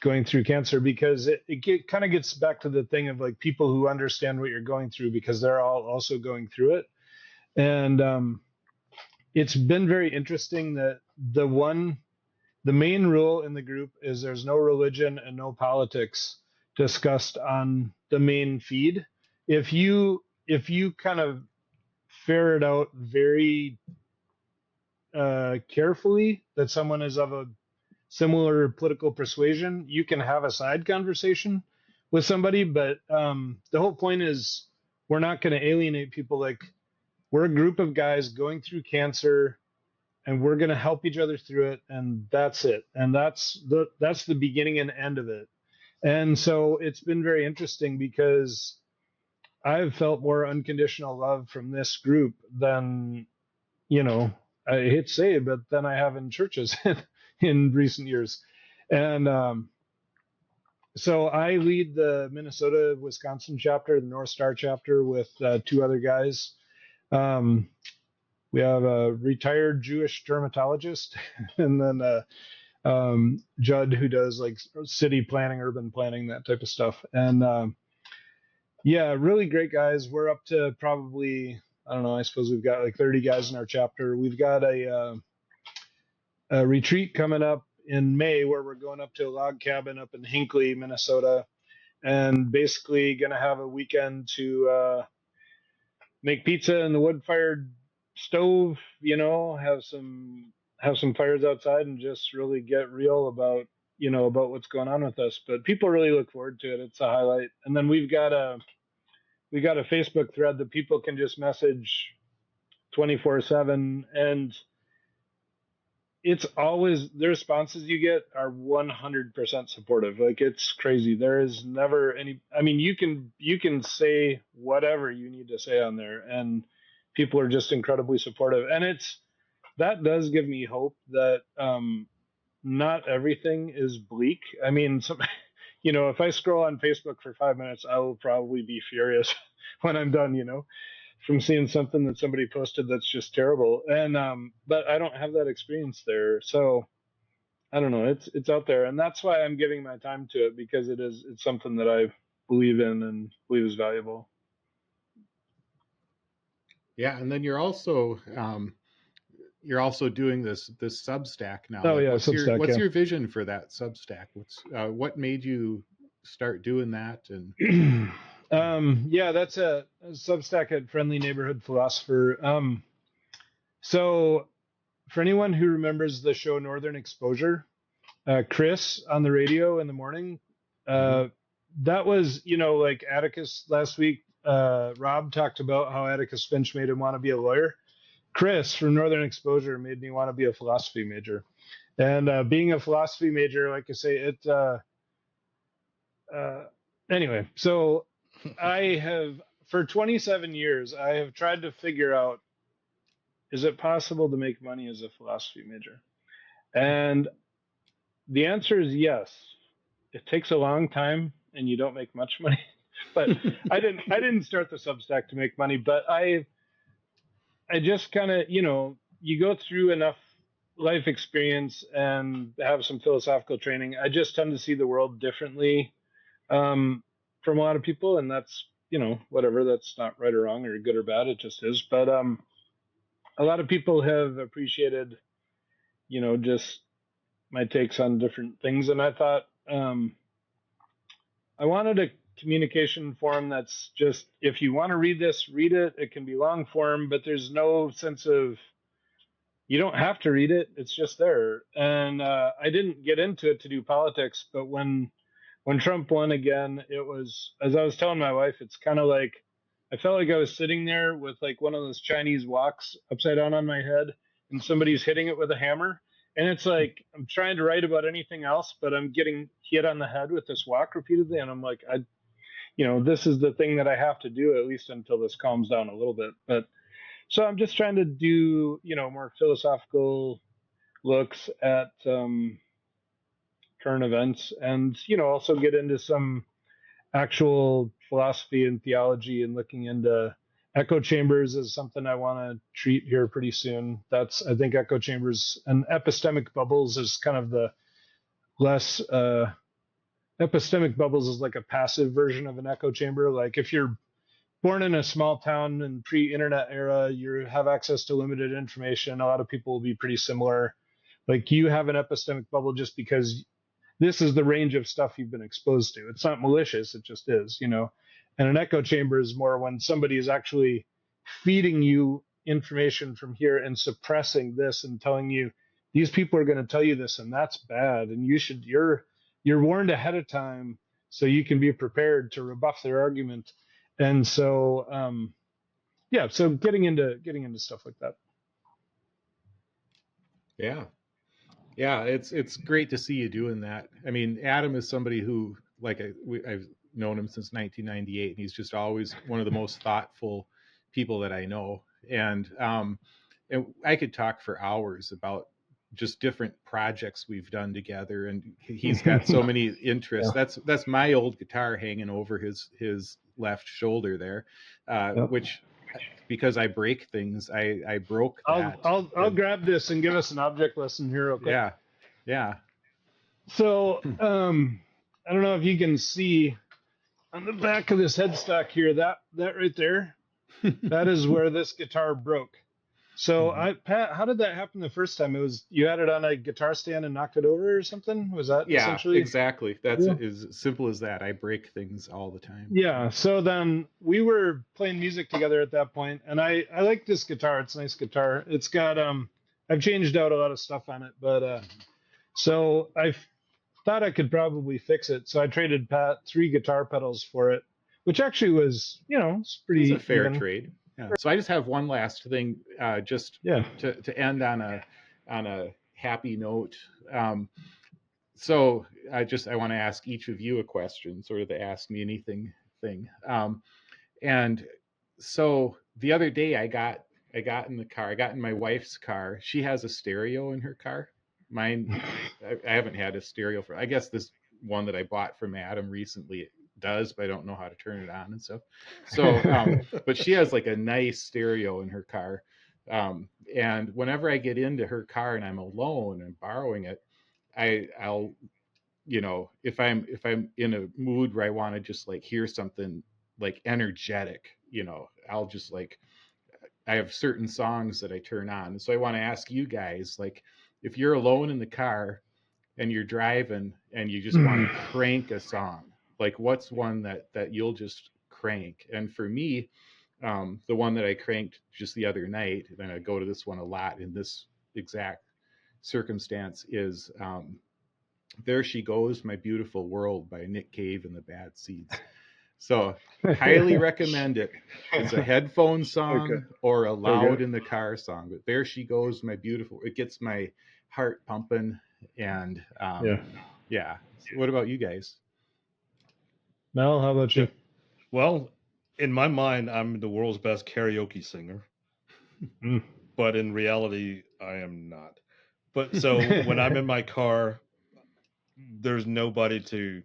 going through cancer, because it kind of gets back to the thing of, like, people who understand what you're going through because they're all also going through it. And it's been very interesting that the main rule in the group is there's no religion and no politics discussed on the main feed. If you kind of ferret out very carefully that someone is of a similar political persuasion, you can have a side conversation with somebody, but the whole point is we're not going to alienate people. Like, we're a group of guys going through cancer, and we're going to help each other through it, and that's it. And that's the beginning and end of it. And so it's been very interesting because I've felt more unconditional love from this group than, I hate to say it, but than I have in churches in recent years. And so I lead the Minnesota, Wisconsin chapter, the North Star chapter, with two other guys. We have a retired Jewish dermatologist, and then Judd, who does, like, city planning, urban planning, that type of stuff. And really great guys. We're up to probably, I don't know, I suppose we've got like 30 guys in our chapter. We've got a retreat coming up in May where we're going up to a log cabin up in Hinckley, Minnesota, and basically going to have a weekend to make pizza in the wood-fired stove, have some fires outside, and just really get real about what's going on with us. But people really look forward to it. It's a highlight. And then we got a Facebook thread that people can just message 24/7, and it's always, the responses you get are 100% supportive. Like, it's crazy. There is never any, you can say whatever you need to say on there, and people are just incredibly supportive. And that does give me hope that not everything is bleak. If I scroll on Facebook for 5 minutes, I will probably be furious when I'm done, from seeing something that somebody posted that's just terrible. And but I don't have that experience there. So I don't know, it's out there, and that's why I'm giving my time to it, because it's something that I believe in and believe is valuable. Yeah, and then you're also doing this Substack now. Oh Like, yeah, what's Substack. your vision for that Substack? What made you start doing that? And yeah, that's a Substack at Friendly Neighborhood Philosopher. So for anyone who remembers the show Northern Exposure, Chris on the radio in the morning, that was, like Atticus last week. Rob talked about how Atticus Finch made him want to be a lawyer. Chris from Northern Exposure made me want to be a philosophy major. And being a philosophy major, like I say, anyway, so I have, for 27 years, I have tried to figure out, is it possible to make money as a philosophy major? And the answer is yes. It takes a long time and you don't make much money. But I didn't start the Substack to make money, but I just kind of, you go through enough life experience and have some philosophical training. I just tend to see the world differently from a lot of people, and that's, whatever, that's not right or wrong or good or bad, it just is. But a lot of people have appreciated, just my takes on different things, and I thought I wanted a communication forum that's just, if you want to read this, read it. It can be long form, but there's no sense of, you don't have to read it, it's just there. And I didn't get into it to do politics, but when Trump won again, it was, as I was telling my wife, it's kind of like, I felt like I was sitting there with like one of those Chinese woks upside down on my head, and somebody's hitting it with a hammer. And it's like, I'm trying to write about anything else, but I'm getting hit on the head with this wok repeatedly. And I'm like, this is the thing that I have to do, at least until this calms down a little bit. But so I'm just trying to do, more philosophical looks at current events, and, also get into some actual philosophy and theology, and looking into echo chambers is something I want to treat here pretty soon. I think echo chambers and epistemic bubbles is kind of the less, epistemic bubbles is like a passive version of an echo chamber. Like if you're born in a small town in pre-internet era, you have access to limited information. A lot of people will be pretty similar. Like you have an epistemic bubble just because this is the range of stuff you've been exposed to. It's not malicious, it just is, And an echo chamber is more when somebody is actually feeding you information from here and suppressing this and telling you, these people are going to tell you this and that's bad, and you're warned ahead of time so you can be prepared to rebuff their argument. And so so getting into stuff like that. Yeah, it's great to see you doing that. I mean, Adam is somebody who, like, I've known him since 1998, and he's just always one of the most thoughtful people that I know. And I could talk for hours about just different projects we've done together, and he's got so many interests. Yeah. That's my old guitar hanging over his left shoulder there, which, because I break things, I broke that. I'll grab this and give us an object lesson here real quick. Yeah. So I don't know if you can see on the back of this headstock here, that right there, that is where this guitar broke. So Pat, how did that happen the first time? It was, you had it on a guitar stand and knocked it over or something? Was that essentially? Exactly. That's as simple as that. I break things all the time. Yeah. So then we were playing music together at that point, and I like this guitar. It's a nice guitar. It's got I've changed out a lot of stuff on it, but so I thought I could probably fix it. So I traded Pat 3 guitar pedals for it, which actually was, it's pretty. It's a fair trade. Yeah. So I just have one last thing, to end on a happy note. So I want to ask each of you a question, sort of the ask me anything thing. And so the other day I got in the car. I got in my wife's car. She has a stereo in her car. Mine, I haven't had a stereo for. I guess this one that I bought from Adam recently does, but I don't know how to turn it on and stuff. So, but she has like a nice stereo in her car. And whenever I get into her car and I'm alone and borrowing it, I'll, if I'm in a mood where I want to just like hear something like energetic, I'll just like, I have certain songs that I turn on. So I want to ask you guys, like, if you're alone in the car and you're driving and you just want to crank a song, like what's one that you'll just crank? And for me, the one that I cranked just the other night, and I go to this one a lot in this exact circumstance, is There She Goes, My Beautiful World by Nick Cave and the Bad Seeds. So highly recommend it. It's a headphone song or a loud in the car song, but There She Goes, My Beautiful, it gets my heart pumping. And yeah. So what about you guys? Mel, how about you? Well, in my mind, I'm the world's best karaoke singer, but in reality, I am not. But so when I'm in my car, there's nobody to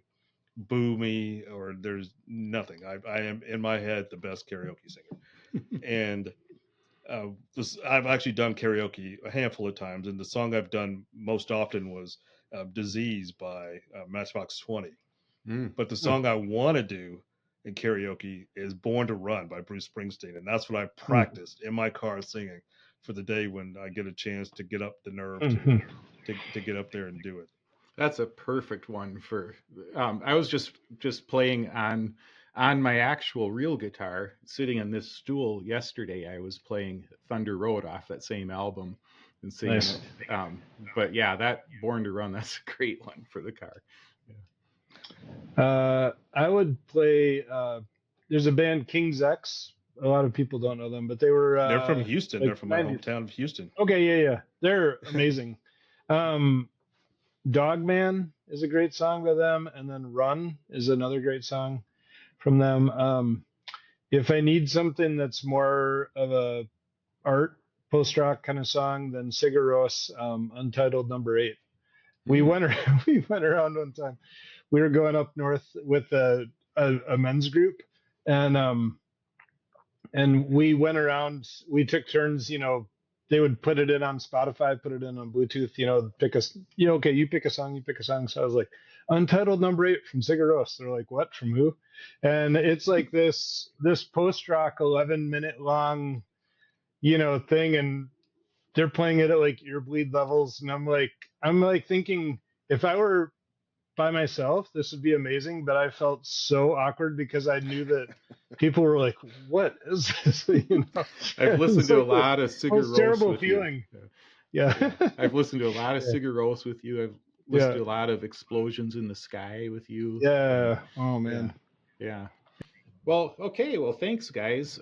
boo me or there's nothing. I am in my head the best karaoke singer. And I've actually done karaoke a handful of times, and the song I've done most often was "Disease" by Matchbox 20. But the song I want to do in karaoke is "Born to Run" by Bruce Springsteen, and that's what I practiced in my car singing for the day when I get a chance to get up the nerve to get up there and do it. That's a perfect one for. I was just playing on my actual real guitar, sitting in this stool yesterday. I was playing Thunder Road off that same album and singing it. But yeah, that Born to Run, that's a great one for the car. Yeah. I would play. There's a band, King's X. A lot of people don't know them, but they're from Houston. They're from my hometown of Houston. Okay, yeah. They're amazing. Dogman is a great song by them, and then Run is another great song from them. If I need something that's more of a art post-rock kind of song, then Sigur Rós, Untitled Number 8. We went around one time. We were going up north with a men's group, and we went around. We took turns, they would put it in on Spotify, put it in on Bluetooth, pick a, okay, you pick a song. So I was like, Untitled Number 8 from Sigur Rós. They're like, what, from who? And it's like this post-rock 11-minute long, thing. And they're playing it at like earbleed levels. And I'm like thinking, if I were by myself, this would be amazing. But I felt so awkward because I knew that people were like, "What is this?" I've listened to a lot of Sigur Rós. Terrible feeling. Yeah. I've listened to a lot of Sigur Rós with you. I've listened to a lot of Explosions in the Sky with you. Yeah. Oh man. Yeah. Well, okay. Well, thanks, guys.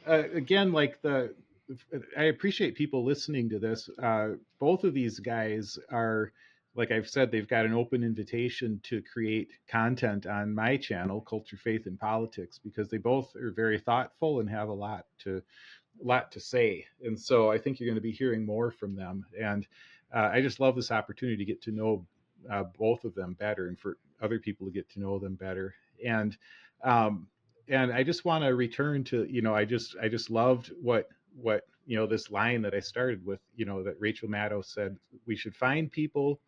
Again, like I appreciate people listening to this. Both of these guys are, like I've said, they've got an open invitation to create content on my channel, Culture, Faith, and Politics, because they both are very thoughtful and have a lot to say. And so I think you're going to be hearing more from them. And I just love this opportunity to get to know both of them better, and for other people to get to know them better. And I just want to return to, I just loved what this line that I started with, that Rachel Maddow said, we should find people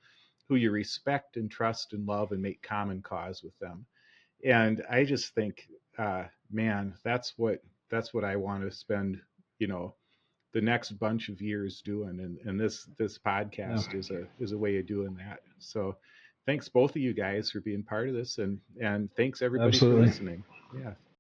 who you respect and trust and love and make common cause with them. And I just think, man, that's what I want to spend, the next bunch of years doing. And this podcast is a way of doing that. So thanks both of you guys for being part of this, and thanks everybody for listening. Yeah.